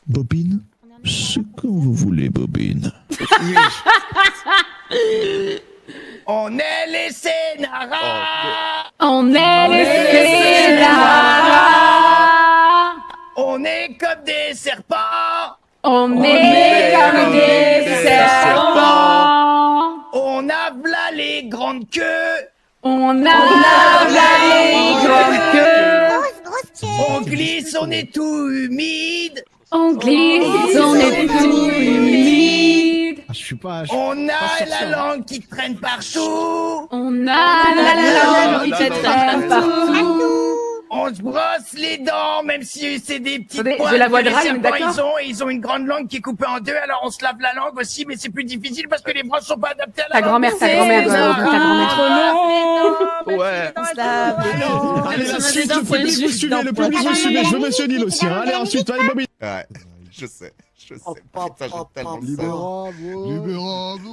Bobine, c'est quand vous voulez, Bobine. On est les Sénara. On est les Sénara. On est comme des serpents. On est comme des serpents. On a v'là les grandes queues. On a les grandes queues. On glisse, on est tout humide. On glisse, on est tout humide. Je suis pas. On a la langue qui traîne partout. On a la langue qui traîne partout. On se brosse les dents, même si c'est des petites Attendez, poils j'ai la voix que de les Ryan, serpents, d'accord ils ont une grande langue qui est coupée en deux, alors on se lave la langue aussi, mais c'est plus difficile parce que les brosses sont pas adaptées à la Ta langue. grand-mère, ta grand-mère, ta grand-mère. Ouais. Allez, la suite, le public vous suivez, le public vous suivez. Je veux Monsieur Nil aussi. Allez, ensuite, allez, Bobine. Ouais, je sais. Putain, j'ai tellement le seum. Libérable.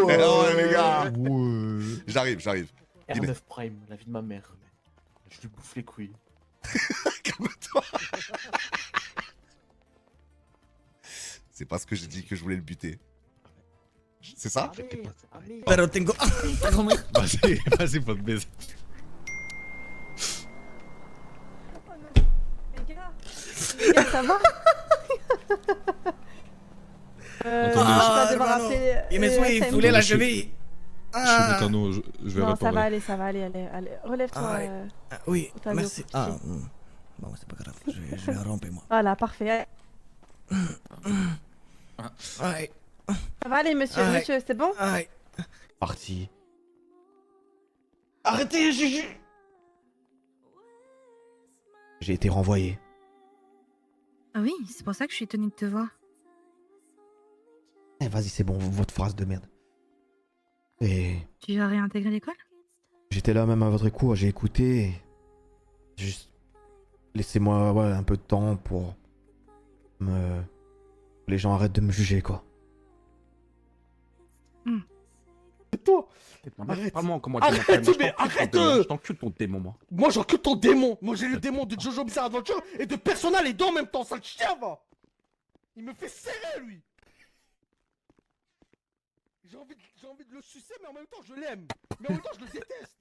Ouais, les gars. Ouais. J'arrive. Dis-moi. R9 Prime, la vie de ma mère. Je lui bouffe les couilles. Calme-toi. C'est parce que j'ai dit que je voulais le buter. C'est ça? Pero tengo... Vas-y, faut te baiser. Les gars, ça va? Je vais devoir appeler. Il me suis foulé la cheville. Je suis mécano, je vais Non, réparer. ça va aller. Relève-toi. Ah ouais. Oui, Ottavio, merci. petit. Ah, bon, c'est pas grave, je vais ramper moi. Voilà, parfait. Ouais, Ça va aller, monsieur, Ouais. monsieur, c'est bon? ouais. Parti. Arrêtez, Juju. J'ai été renvoyé. Ah oui, c'est pour ça que je suis étonnée de te voir. Eh, vas-y, c'est bon, votre phrase de merde. Et Tu as réintégré l'école? j'étais là même à votre cours, j'ai écouté. Juste. Laissez-moi un peu de temps pour me. Les gens arrêtent de me juger, quoi. C'est toi. Arrête. Parle-moi comment Arrête, mais arrête. Je t'encule ton démon, moi. Moi, j'encule ton démon. Moi, j'ai le démon de Jojo Bizarre Adventure et de Persona, les deux en même temps. Ça le chien, va. Il me fait serrer, lui. J'ai envie de le sucer, mais en même temps, je l'aime. Mais en même temps, je le déteste.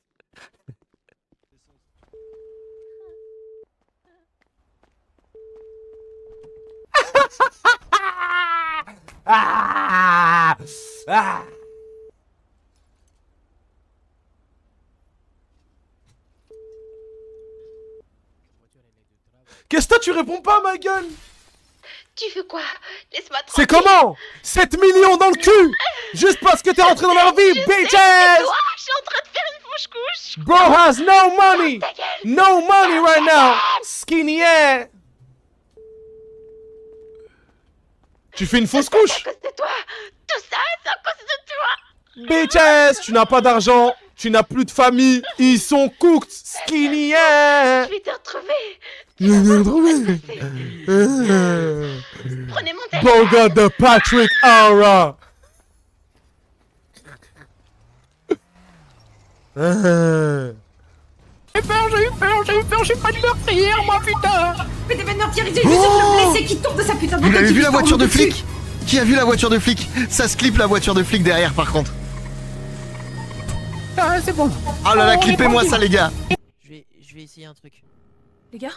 Qu'est-ce que tu réponds pas, ma gueule? Tu veux quoi? Laisse-moi tranquille. C'est comment 7 millions dans le cul juste parce que t'es rentré dans leur vie, bitches! Toi, je suis en train de faire une fausse couche. Bro has no money! Ta gueule. No money right now! Skinny ass! Tu fais une fausse couche? C'est à cause de toi. Tout ça, c'est à cause de toi. Bitches! Tu n'as pas d'argent, tu n'as plus de famille, ils sont cooked! Skinny ass! Je vais te retrouver. Prenez mon téléphone. Boga de Patrick Aura! J'ai pas de meurtrière, moi, putain. Mais t'es pas de meurtrier, j'ai vu le blessé qui tombe de sa putain de Vous l'avez vu la voiture de flic? flic? Qui a vu la voiture de flic? Ça se clip la voiture de flic derrière par contre. Ah, c'est bon. Oh là là, clippez-moi ça les gars. Je vais essayer un truc. Les gars?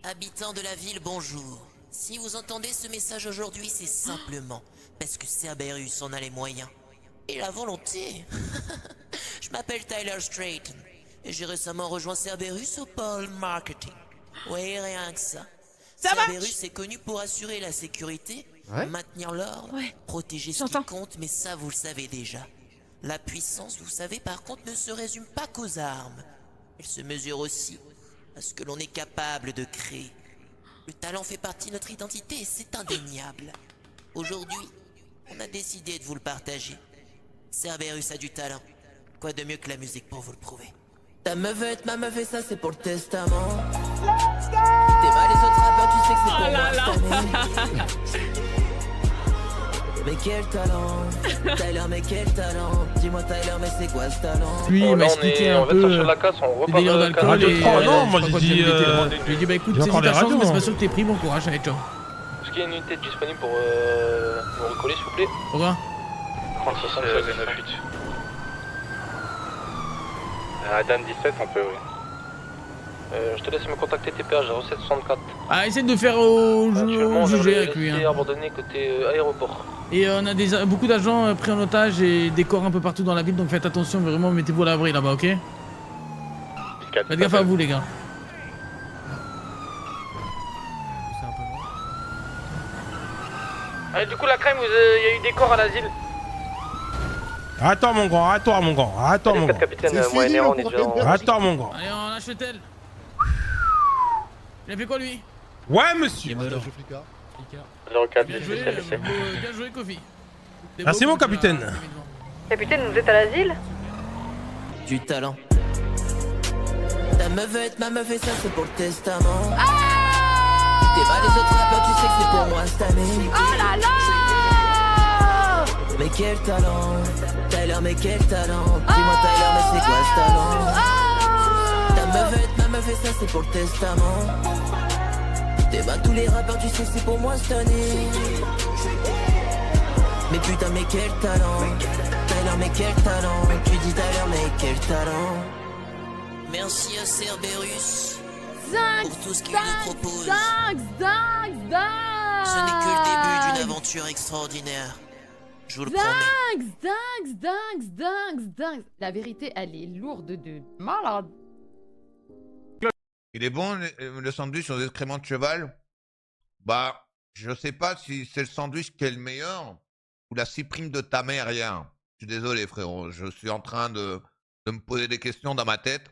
Habitants de la ville, bonjour. Si vous entendez ce message aujourd'hui, c'est simplement parce que Cerberus en a les moyens. Et la volonté. Je m'appelle Tyler Strayton. Et j'ai récemment rejoint Cerberus au pôle marketing. Oui, rien que ça. Cerberus est connu pour assurer la sécurité, maintenir l'ordre, protéger ce qui compte, mais ça vous le savez déjà. La puissance, vous savez, par contre, ne se résume pas qu'aux armes. Elle se mesure aussi à ce que l'on est capable de créer. Le talent fait partie de notre identité et c'est indéniable. Aujourd'hui, on a décidé de vous le partager. Cerberus a du talent. Quoi de mieux que la musique pour vous le prouver? Ta meuf veut être ma meuf et ça c'est pour le testament. T'es mal les autres rappeurs, tu sais que c'est pour moi cette année. Mais quel talent, Tyler, mais quel talent. Dis-moi Tyler, mais c'est quoi ce talent? Lui, il m'a expliqué un peu le délire d'alcool et... non, moi j'ai dit... Je lui ai dit, bah écoute, saisis ta chance, mais c'est pas sûr que t'es pris, bon courage, allez, ciao. Est-ce qu'il y a une unité disponible pour me recoller, s'il vous plaît? Pourquoi? 36 98. Adam 17, un peu, oui. Je te laisse me contacter TPA 0764. Ah, essaie de faire au Actuellement, jugé avec lui. Hein. abandonné côté aéroport. Et on a beaucoup d'agents pris en otage et des corps un peu partout dans la ville, donc faites attention, vraiment, mettez-vous à l'abri là-bas, ok? Faites gaffe à vous, les gars. Allez, du coup, la crème, il y a eu des corps à l'asile. Attends mon grand, attends mon grand, attends mon grand. Capitaine, C'est moi et fini, Néron, on on est pourra déjà faire en... Attends mon grand. Allez, on lâche le tel. Il a fait quoi, lui? Ouais monsieur. Bien joué, bien joué, Kofi. Merci mon capitaine. Capitaine, vous êtes à l'asile? Du talent. Ta meuf veut être ma meuf et ça c'est pour le testament. T'es pas les autres rappeurs, tu sais que c'est pour moi cette année. Oh là là! Mais quel talent, Tyler, mais quel talent. Dis-moi Tyler, mais c'est quoi ce talent? Ta meuf veut être ma meuf et ça c'est pour le testament. T'es pas tous les rappeurs, tu sais que c'est pour moi cette année. Mais putain, mais quel talent, Tyler, mais quel talent. Tu dis Tyler, mais quel talent. Merci à Cerberus pour tout ce qu'il nous propose. Ce n'est que le début d'une aventure extraordinaire. Je vous le promets. Dingue. La vérité, elle est lourde de malade. Il est bon le sandwich aux excréments de cheval? Bah, je sais pas si c'est le sandwich qui est le meilleur ou la cyprine de ta mère hier. Je suis désolé frérot, je suis en train de me poser des questions dans ma tête.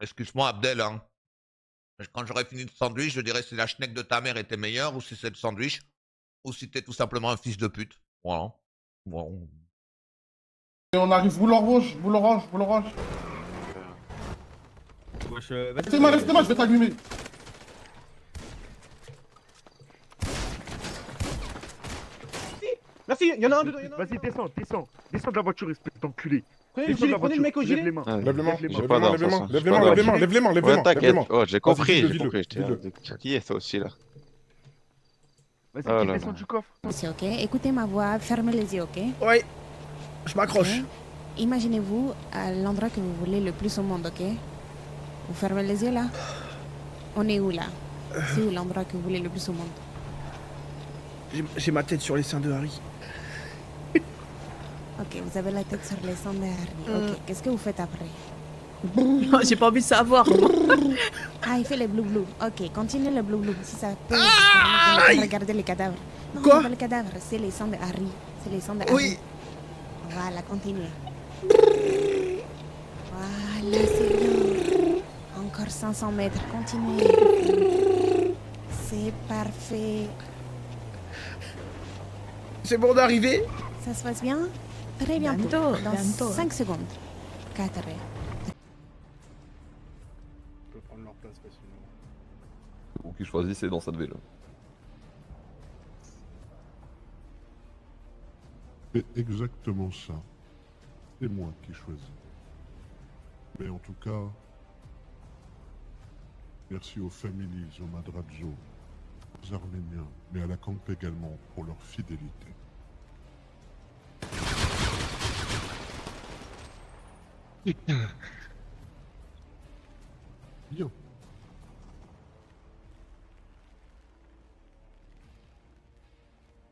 Excuse-moi Abdel, hein. Quand j'aurai fini le sandwich, je dirais si la schneck de ta mère était meilleure ou si c'est le sandwich ou si t'es tout simplement un fils de pute. Voilà. Bon. Et on arrive, boule orange. Restez-moi, je vais t'allumer. Merci, il y en a un dedans. Vas-y, descends de la voiture, espèce d'enculé. Prenez le mec au gilet. Lève les mains. T'inquiète, oh, j'ai compris, Qui est ça aussi là? Vas-y, descends du coffre. C'est ok, écoutez ma voix, fermez les yeux, ok? Ouais, je m'accroche. Ok. Imaginez-vous à l'endroit que vous voulez le plus au monde, ok? Vous fermez les yeux là? On est où là? C'est où l'endroit que vous voulez le plus au monde? J'ai ma tête sur les seins de Harry. Ok, vous avez la tête sur les seins de Harry. Ok, qu'est-ce que vous faites après? J'ai pas envie de savoir. Ah, il fait les blou-blou. Ok, continuez le blou-blou. Si ça peut vous permettre de regarder les cadavres. Non, Quoi? c'est pas les cadavres, c'est les sangs de Harry. C'est les sangs de Harry. Oui. Voilà, continuez. Voilà, c'est bien. Encore 500 mètres, continuez. C'est parfait. C'est bon d'arriver? Ça se passe bien? Très bientôt. Dans 5 secondes. 4. Ou qui choisissez dans cette ville. C'est exactement ça. C'est moi qui choisis. Mais en tout cas, merci aux familles, aux Madrazo, aux Arméniens, mais à la Camp également pour leur fidélité. Bien.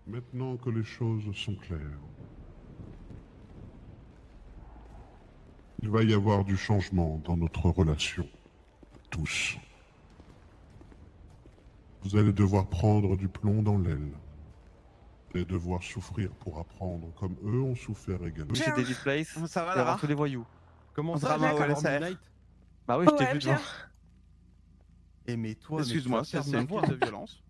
Maintenant que les choses sont claires, il va y avoir du changement dans notre relation. Tous. Vous allez devoir prendre du plomb dans l'aile. Et devoir souffrir pour apprendre comme eux ont souffert également. C'est David Place, Ça va il y là? tous les voyous. Comment ça, Jack, Bah oui, je t'ai vu devant. Et mais toi, Excuse-moi, c'est une crise de violence.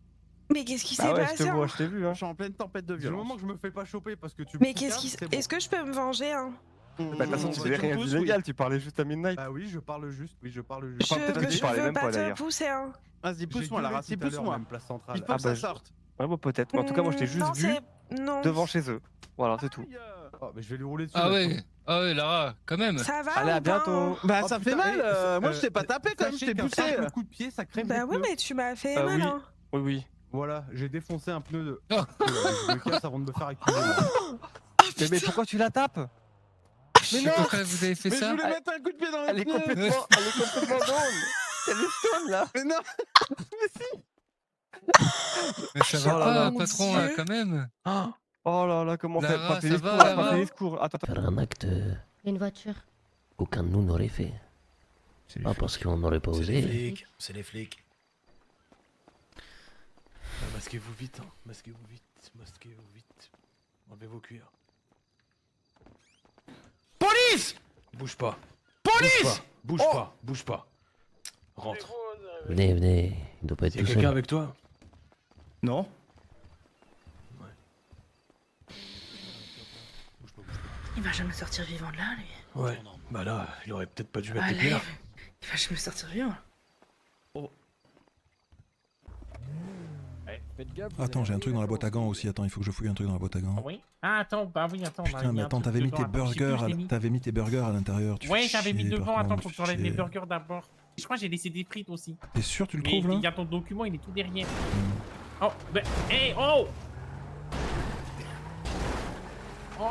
Mais qu'est-ce qui s'est Bah ouais, passé? je t'ai vu, hein. Je suis en pleine tempête de violence. Du moment que je me fais pas choper parce que tu Mais qu'est-ce qui s'est... Est-ce que je peux me venger, hein? Bah de toute façon, tu faisais rien d'illégal, tu parlais juste à Midnight. Bah oui, je parle juste. Je veux pas te pousser, hein. Vas-y, pousse-moi la racine, pousse-moi. Ah bah, ouais, bah peut-être. En tout cas, moi je t'ai juste Non, vu Non. devant chez eux. Voilà, c'est tout. Oh, mais je vais lui rouler dessus. Ah maintenant. ouais, ah ouais, Lara, quand même. Ça va Allez, ou à bientôt. pas Bah, ça fait mal. Moi, je t'ai pas tapé quand même, je t'ai poussé. Le Le coup de pied, ça crème. Bah ouais, mais tu m'as fait Ah mal, oui. hein. Oui, oui. Voilà, j'ai défoncé un pneu de. Oh. Je me casse avant de me faire accuser. Mais pourquoi tu la tapes? Mais non. Pourquoi vous avez fait Mais ça? je voulais mettre un coup de pied dans le Elle est pied. complètement down. Elle est stone là. Mais non. Mais si. Mais ça va Oh pas, mon patron, Dieu. là, quand même. Oh là là, comment faire Lara, pas payer ça les va, secours, Lara pas payer les secours. Attends, Faire un acte Une voiture. qu'aucun de nous n'aurait fait. Pas parce qu'on n'aurait pas osé. C'est les flics. Masquez-vous vite, hein. Masquez-vous vite. Masquez-vous vite. Enlevez vos cuirs. Police! Bouge pas. Police! Bouge pas, bouge pas. Rentre. Venez, venez. Il doit pas être Y'a tout quelqu'un seul. avec toi? Non. Il va jamais sortir vivant de là, lui. Ouais. Bah là, il aurait peut-être pas dû mettre les Allez, pieds là. il va jamais sortir vivant. Attends, j'ai un truc dans la boîte à gants aussi. Attends, il faut que je fouille un truc dans la boîte à gants. Oui. Ah attends, bah oui, attends. Putain, mais attends, t'avais mis tes burgers, t'avais mis tes burgers à l'intérieur. Ouais, j'avais mis devant. Attends, faut que j'enlève les burgers d'abord. Je crois que j'ai laissé des frites aussi. T'es sûr, tu le Mais trouves là? il y a ton document, il est tout derrière. Oh, bah, hey, oh! Oh!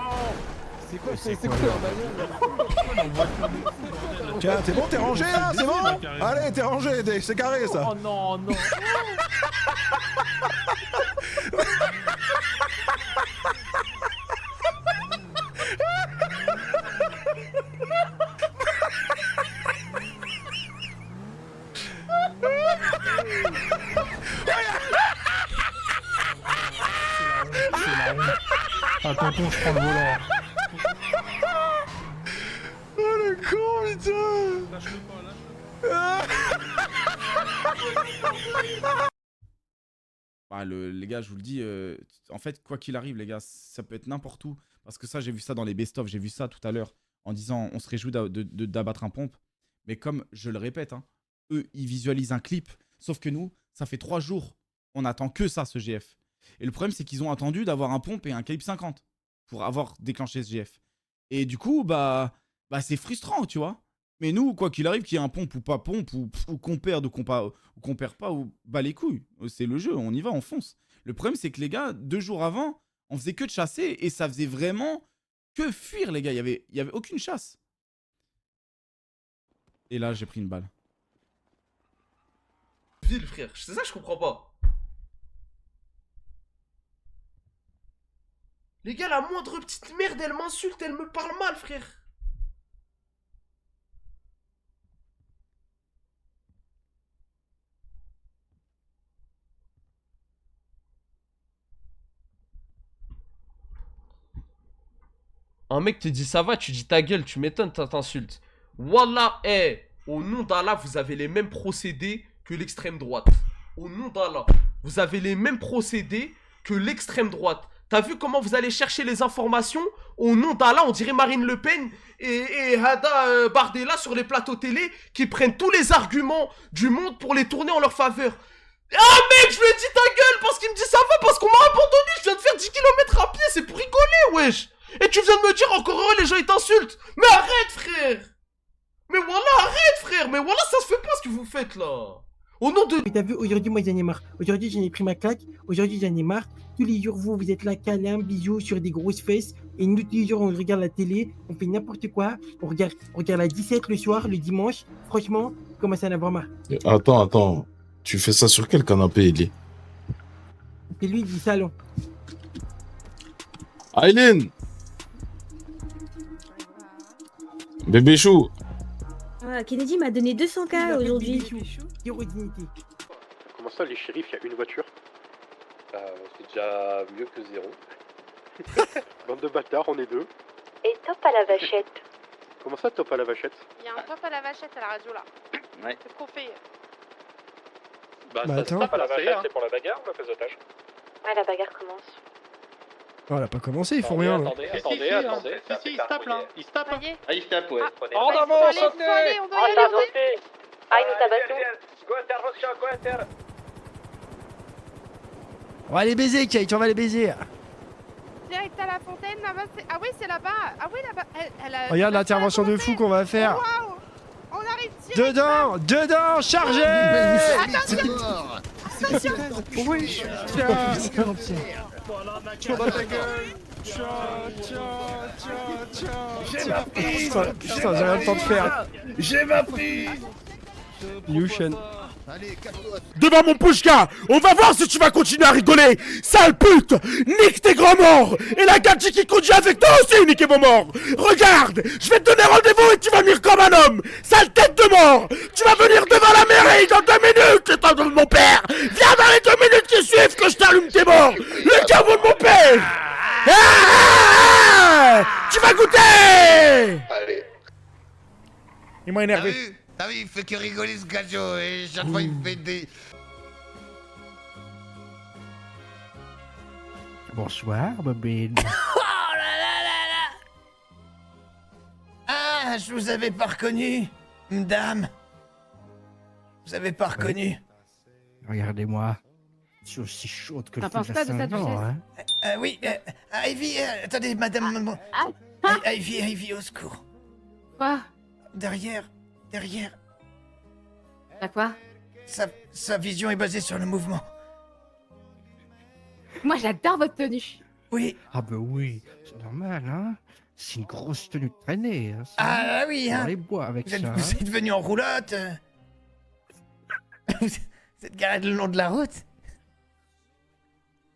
C'est quoi la bagnole? Tiens, c'est bon, t'es rangé là? C'est bon? Allez, t'es rangé, c'est carré ça. Oh non, non! Ah, tonton, je prends le volant. Oh le con, putain! Bah, les gars, je vous le dis, en fait, quoi qu'il arrive, les gars, ça peut être n'importe où. Parce que ça, j'ai vu ça dans les best-of, j'ai vu ça tout à l'heure, en disant on se réjouit d'abattre un pompe. Mais comme je le répète, hein, eux, ils visualisent un clip. Sauf que nous, ça fait 3 jours, on attend que ça, ce GF. Et le problème, c'est qu'ils ont attendu d'avoir un pompe et un calibre 50 pour avoir déclenché ce GF. Et du coup, bah c'est frustrant, tu vois. Mais nous, quoi qu'il arrive, qu'il y ait un pompe ou pas pompe, ou qu'on perde ou qu'on perd pas, ou bah les couilles. C'est le jeu, on y va, on fonce. Le problème, c'est que les gars, 2 jours avant, on faisait que de chasser et ça faisait vraiment que fuir, les gars. Il y avait aucune chasse. Et là, j'ai pris une balle. Ville, frère, c'est ça que je comprends pas. Les gars, la moindre petite merde, elle m'insulte, elle me parle mal, frère. Un mec te dit ça va, tu dis ta gueule, tu m'étonnes, t'insultes. Wallah, au nom d'Allah, vous avez les mêmes procédés que l'extrême droite. Au nom d'Allah, vous avez les mêmes procédés que l'extrême droite. T'as vu comment vous allez chercher les informations? Au nom d'Allah, on dirait Marine Le Pen et Hada Bardella sur les plateaux télé qui prennent tous les arguments du monde pour les tourner en leur faveur. Ah mec, je lui ai dit ta gueule parce qu'il me dit ça va, parce qu'on m'a abandonné, je viens de faire 10 km à pied, c'est pour rigoler, wesh. Et tu viens de me dire encore heureux, les gens ils t'insultent. Mais arrête, frère. Mais voilà, arrête, frère. Mais voilà, ça se fait pas ce que vous faites là. Au nom de... T'as vu, aujourd'hui, moi, j'en ai marre. Aujourd'hui, j'en ai pris ma claque. Aujourd'hui, j'en ai marre. Tous les jours, vous êtes là, câlin, bisous sur des grosses fesses. Et nous, tous les jours, on regarde la télé, on fait n'importe quoi. On regarde la 17 le soir, le dimanche. Franchement, je commence à en avoir marre. Attends. Tu fais ça sur quel canapé, Eli? C'est lui du salon. Aileen! Bébé chou! Ah, Kennedy m'a donné 200K aujourd'hui. Comment ça, les shérifs, il y a une voiture? C'est déjà mieux que 0. Bande de bâtards, on est 2. Et top à la vachette. Comment ça, top à la vachette? Il y a un top à la vachette à la radio là. Ouais. C'est ce qu'on fait. Bah Bah, ça, attends. top à la vachette, c'est pour la bagarre ou la prise d'otage? Ouais, la bagarre commence. Oh, elle a pas commencé, ils font rien. là. Attendez. Si, il se tape là. Il se tape. Ça y est. Ah, il se tape, ouais. En avant, sautez. On doit y aller. Ah, il nous tabasse tout. On va les baiser, Kate, on va les baiser. direct à la fontaine, là-bas. Ah oui, c'est là-bas. Ah oui, là-bas. Elle a... Regarde l'intervention de fou qu'on va faire. Waouh. On arrive direct. Dedans, chargez. Attention. Attention. Oui. Tiens dans ta gueule. Tiens. Putain, j'ai rien le temps de faire. J'ai ma prise. Yushen. Devant mon Pouchka, on va voir si tu vas continuer à rigoler. Sale pute, nique tes grands morts. Et la gadji qui conduit avec toi aussi, niquez vos morts. Regarde, je vais te donner rendez-vous et tu vas venir comme un homme. Sale tête de mort, tu vas venir devant la mairie dans 2 minutes, étant de mon père. Viens dans les 2 minutes qui suivent que je t'allume tes morts. Le caveau de mon père. Tu vas goûter. Allez. Il m'a énervé. T'as vu, il fait que rigoler ce gajo et chaque fois il me fait des... Bonsoir, Bobine. Oh là là là là. Ah, je vous avais pas reconnu, madame. Vous avez pas reconnu. Regardez-moi. Je suis aussi chaude que le T'as feu de pas la un stade de Saint-Jean, sagesse. hein. Oui, Ivy, attendez, madame. Ivy, au secours. Quoi? Derrière. Bah quoi? Sa vision est basée sur le mouvement. Moi, j'adore votre tenue. Oui. Ah bah oui, c'est normal, hein. C'est une grosse tenue de traînée. Hein, Ah oui, hein. Dans les bois avec Vous êtes, ça. vous hein. êtes venu en roulotte. Vous êtes garé le long de la route.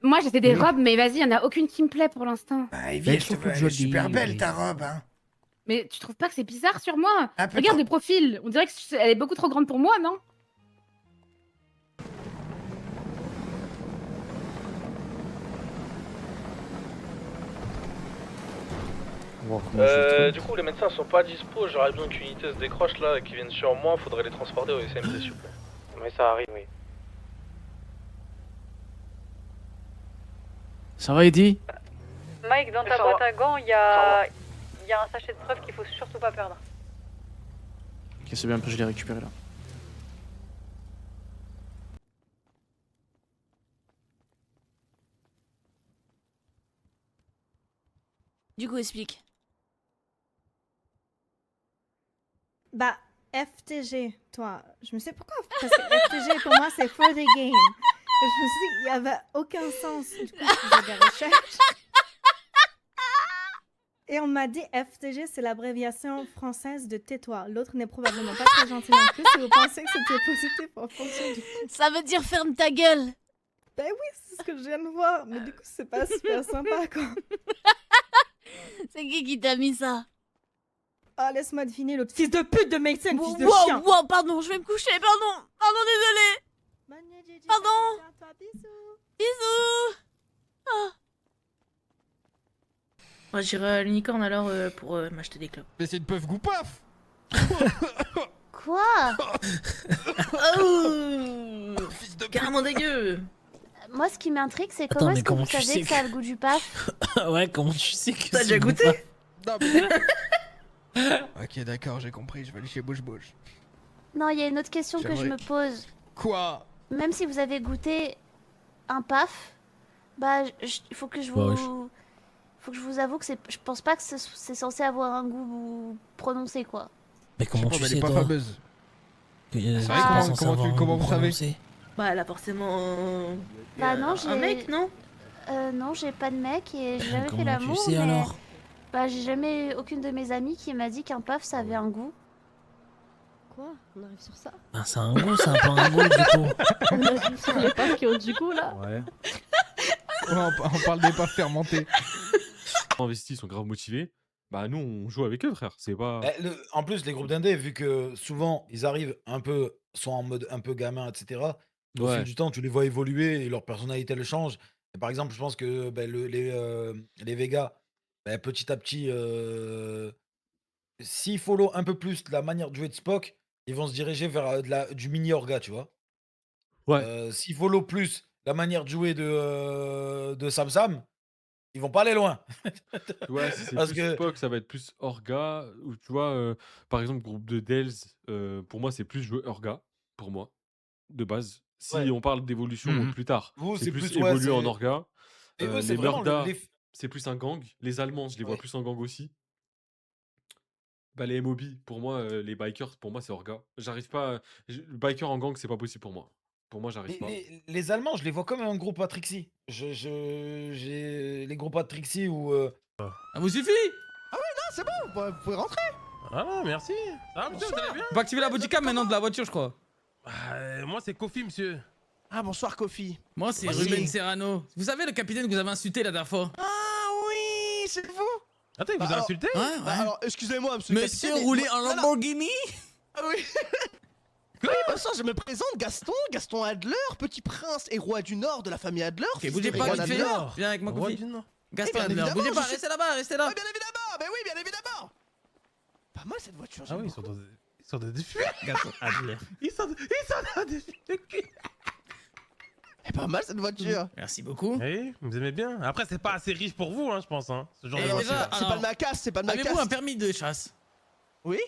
Moi, j'étais des Oui. robes, mais vas-y, y en a aucune qui me plaît pour l'instant. Bah, Ivy, Mais elle sont toutes est jolies, super belle oui. ta robe, hein. Mais tu trouves pas que c'est bizarre sur moi? Un peu Regarde trop. le profil. On dirait qu'elle est beaucoup trop grande pour moi, non? Du coup, les médecins sont pas dispo. J'aurais besoin qu'une unité se décroche là, qui vienne sur moi. Faudrait les transporter au SMC, s'il vous plaît. Oui, ça arrive, oui. Ça va, Eddie? Mike, dans ta Ça boîte va. à gants, il y a un sachet de preuves qu'il faut surtout pas perdre. Ok, c'est bien, je l'ai récupéré là. Du coup, explique. Bah, FTG, toi. Je me sais pourquoi. Parce que FTG, pour moi, c'est for the game. Et je me suis dit, il n'y avait aucun sens. Du coup, je faisais des recherches. Et on m'a dit FTG, c'est l'abréviation française de tais-toi. L'autre n'est probablement pas très gentil non plus. Si vous pensez que c'était positif en fonction du... Ça veut dire ferme ta gueule. Ben oui, c'est ce que je viens de voir. Mais du coup, c'est pas super sympa, quoi. C'est qui t'a mis ça? Ah, laisse-moi deviner, l'autre fils de pute de médecin, fils de Wow, chien. wow, pardon, je vais me coucher, pardon. Pardon, désolé. Pardon. Bisous. Ah. Moi, j'irai à l'unicorne alors pour m'acheter des clopes. Mais c'est une peuf goupaf. Quoi? Oh, carrément dégueu. Moi, ce qui m'intrigue, c'est Attends, comment mais est-ce que comment vous tu savez sais que ça a le goût du paf? Ouais, comment tu sais que T'as c'est déjà bon goûté? Non, mais... Ok, d'accord, j'ai compris, je vais aller chez Bouche Bouche. Non, il y a une autre question que je J'aimerais- me pose. Quoi? Même si vous avez goûté un paf, bah, il faut que je vous... Bah, Faut que je vous avoue que je pense pas que c'est censé avoir un goût prononcé, quoi. Mais comment tu elle sais, est pas toi? fameuse. C'est vrai, comment vous savez? Bah, elle a forcément... Bah non, j'ai... Un mec, non? Non, j'ai pas de mec et j'ai jamais fait Comment tu l'amour, sais mais... alors? Bah, j'ai jamais aucune de mes amies qui m'a dit qu'un paf, ça avait un goût. Quoi? On arrive sur ça? Ben, c'est un goût, c'est un peu un goût du coup. On arrive sur les pafs qui ont du goût, là? Ouais. On parle des pâtes fermentées. Investis, ils sont grave motivés. Bah, nous, on joue avec eux, frère. C'est pas. En plus, les groupes d'indés, vu que souvent, ils arrivent un peu, sont en mode un peu gamin, etc. Au Ouais. fil du temps, tu les vois évoluer et leur personnalité elle change. Et par exemple, je pense que les Vegas, petit à petit, s'ils follow un peu plus la manière de jouer de Spock, ils vont se diriger vers du mini-orga, tu vois. Ouais. S'ils follow plus la manière de jouer de Sam Sam, ils vont pas aller loin. Ouais, si c'est Parce plus que Spock, ça va être plus Orga. Ou tu vois, par exemple, groupe de Dells, pour moi, c'est plus jouer Orga, pour moi, de base. Si Ouais. on parle d'évolution Mhm. plus tard, Vous, c'est c'est plus plus, ouais, évoluer en c'est- Orga. Et eux, c'est Les vraiment Murda, c'est plus un gang. Les Allemands, je les vois plus en gang aussi. Bah, les MOB, pour moi, les bikers, pour moi, c'est Orga. J'arrive pas. Le biker en gang, c'est pas possible pour moi. Pour moi, j'arrive pas. Les Allemands, je les vois comme un groupe à Trixie. J'ai les groupes à Trixie où. Ah, vous suffit. Ah oui, non, c'est bon, vous pouvez rentrer. Ah, merci. Ah, monsieur, vous allez bien? On va activer la bodycam maintenant de la voiture, je crois. Moi, c'est Kofi, monsieur. Ah, bonsoir, Kofi. Moi, c'est Ruben Serrano. Vous savez le capitaine que vous avez insulté la dernière fois? Ah oui, c'est vous. Attends, il vous a insulté? Ouais. Alors, excusez-moi, monsieur. Monsieur roulé en Lamborghini? Ah oui. Oui, bonsoir, je me présente, Gaston Adler, petit prince et roi du Nord de la famille Adler. Ok, bougez pas, vite fait. Viens avec moi, Kofi. Gaston Adler, bougez pas, restez là-bas, restez là. Bien évidemment, mais oui, bien évidemment. Pas mal cette voiture. Ah oui, ils sont dans des fuites. Gaston Adler. Ils sont dans des fuites. Pas mal cette voiture. Merci beaucoup. Oui, vous aimez bien. Après, c'est pas assez riche pour vous, hein, je pense. Hein, ce genre de voiture. C'est pas de ma casse, c'est pas de ma casse. Avez-vous un permis de chasse? Oui.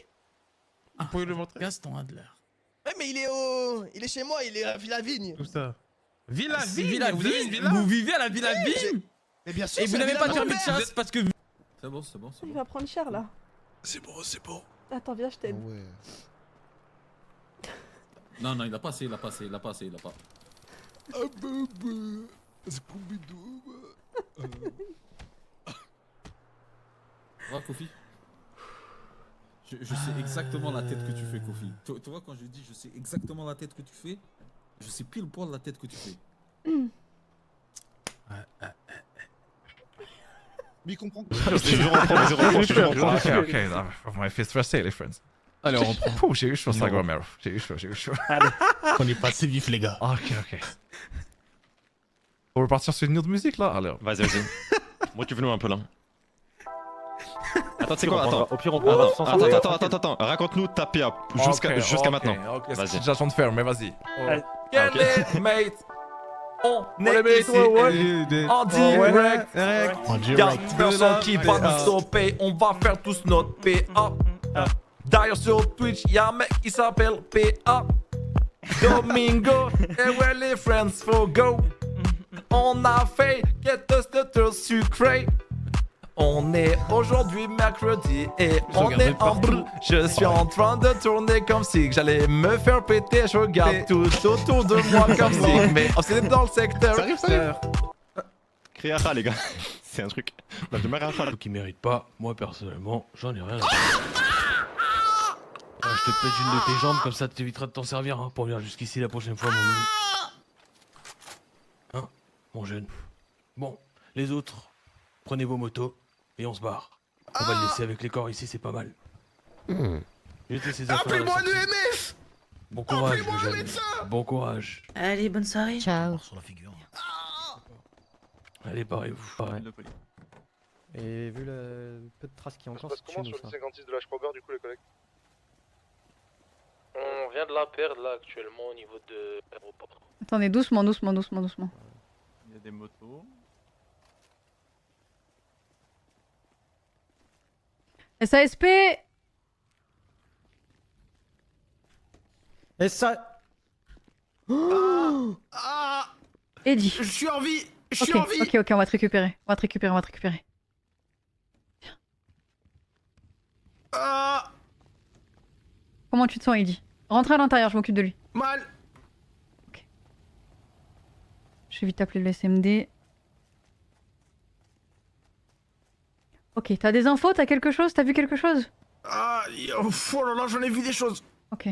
Vous pouvez le montrer? Gaston Adler. Ouais, mais il est chez moi, il est à Villavigne. Où ça? Villavigne? Villavigne? Vous avez une villa? Vous vivez à la Villavigne? Mais bien sûr. Et vous n'avez pas de permis de chasse parce que... C'est bon, c'est bon. Il va prendre cher là. C'est bon, c'est bon. Attends, viens, je t'aide. Non, il a passé, il a pas. Ah c'est Pompidou. Va, Kofi. Je sais exactement la tête que tu fais, Kofi. Tu vois, quand je dis je sais exactement la tête que tu fais, je sais pile poil la tête que tu fais. Mais il comprend. Ok, my fist stressé, les friends. Allez, on reprend. J'ai eu chaud, ça, Romero. J'ai eu chaud. Allez, on est passé vif, les gars. Ok. On va repartir sur une autre musique là? Alors. Vas-y. Moi, tu veux nous un peu là. Attends, c'est quoi? Attends. Au pire, on Attends. Attends. Raconte-nous ta PA jusqu'à maintenant. Vas-y. C'est déjà de faire, mais vas-y. Get it, mate. On est ici en direct. Y'a personne qui va nous stopper. On va faire tous notre PA. D'ailleurs sur Twitch, y'a un mec qui s'appelle PA. Domingo, et ouais les friends, faut go. On a fait Get the Stutter sucré. On est aujourd'hui mercredi et on est en brou. Je suis en train de tourner comme si j'allais me faire péter. Je regarde tout autour de moi comme si. Mais c'est dans le secteur. Ça arrive. Créara, les gars. C'est un truc. La demeure à Khala. Qui mérite pas, moi personnellement, j'en ai rien à faire. Je te pète une de tes jambes, comme ça t'éviteras de t'en servir hein, pour venir jusqu'ici la prochaine fois, mon loup. Hein, mon jeune. Bon, les autres, prenez vos motos et on se barre. On va le laisser avec les corps ici, c'est pas mal. Jetez ces affaires. Appelez-moi l'UMF. Bon courage, mon jeune. Bon courage. Allez, bonne soirée. Ciao. Sur la figure. Allez, barrez-vous. Et vu le peu de traces qu'il y a encore, c'est comment sur le 56 de la Schrober, du coup, les collègues? On vient de la perdre là actuellement au niveau de l'aéroport. Attendez, doucement. Il y a des motos. SASP. Et ça. Eddie. Je suis en vie. Je suis en vie. Ok, on va te récupérer. Viens. Comment tu te sens, Eddie? Rentre à l'intérieur, je m'occupe de lui. Mal. Ok. Je vais vite appeler le SMD. Ok, t'as des infos? T'as quelque chose? T'as vu quelque chose? Oh là là, j'en ai vu des choses. Ok.